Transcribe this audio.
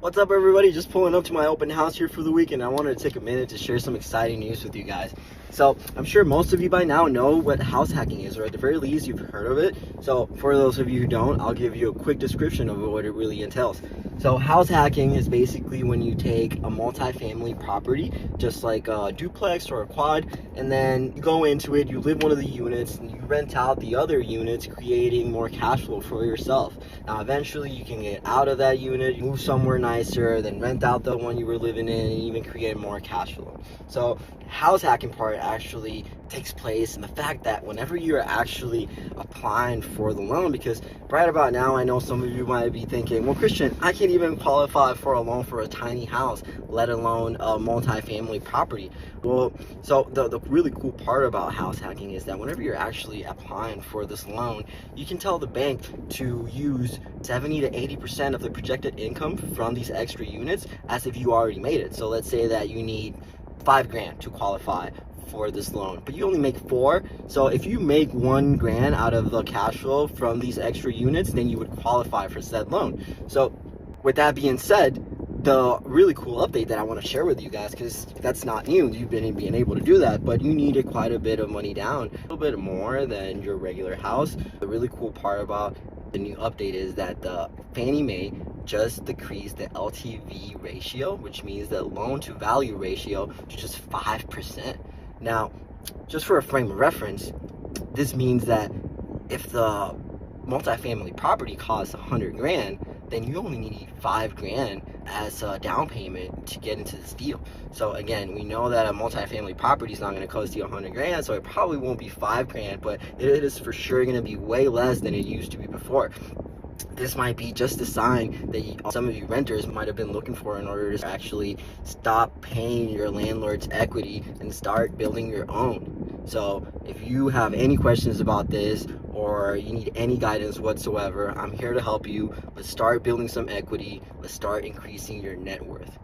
What's up, everybody? Just pulling up to my open house here for the weekend. I wanted to take a minute to share some exciting news with you guys. So I'm sure most of you by now know what house hacking is, or at the very least you've heard of it. So for those of you who don't, I'll give you a quick description of what it really entails. So house hacking is basically when you take a multi-family property, just like a duplex or a quad, and then you go into it, you live one of the units, and you rent out the other units, creating more cash flow for yourself. Now eventually you can get out of that unit, move somewhere nicer, then rent out the one you were living in, and even create more cash flow. So house hacking part actually takes place in the fact that whenever you're actually applying for the loan, because right about now I know some of you might be thinking, well, Christian, I can't even qualify for a loan for a tiny house, let alone a multi-family property. Well, so the really cool part about house hacking is that whenever you're actually applying for this loan, you can tell the bank to use 70 to 80% of the projected income from these extra units as if you already made it. So let's say that you need $5,000 to qualify for this loan, but you only make $4,000. So if you make $1,000 out of the cash flow from these extra units, then you would qualify for said loan. So with that being said, the really cool update that I want to share with you guys, because that's not new, you've been being able to do that, but you needed quite a bit of money down, a little bit more than your regular house. The really cool part about the new update is that the Fannie Mae just decreased the LTV ratio, which means the loan to value ratio, to just 5%. Now, just for a frame of reference, this means that if the multifamily property costs $100,000, then you only need $5,000 as a down payment to get into this deal. So again, we know that a multifamily property is not going to cost you $100,000, so it probably won't be $5,000, but it is for sure going to be way less than it used to be before. This might be just a sign that some of you renters might have been looking for in order to actually stop paying your landlord's equity and start building your own. So if you have any questions about this, or you need any guidance whatsoever, I'm here to help you. Let's start building some equity. Let's start increasing your net worth.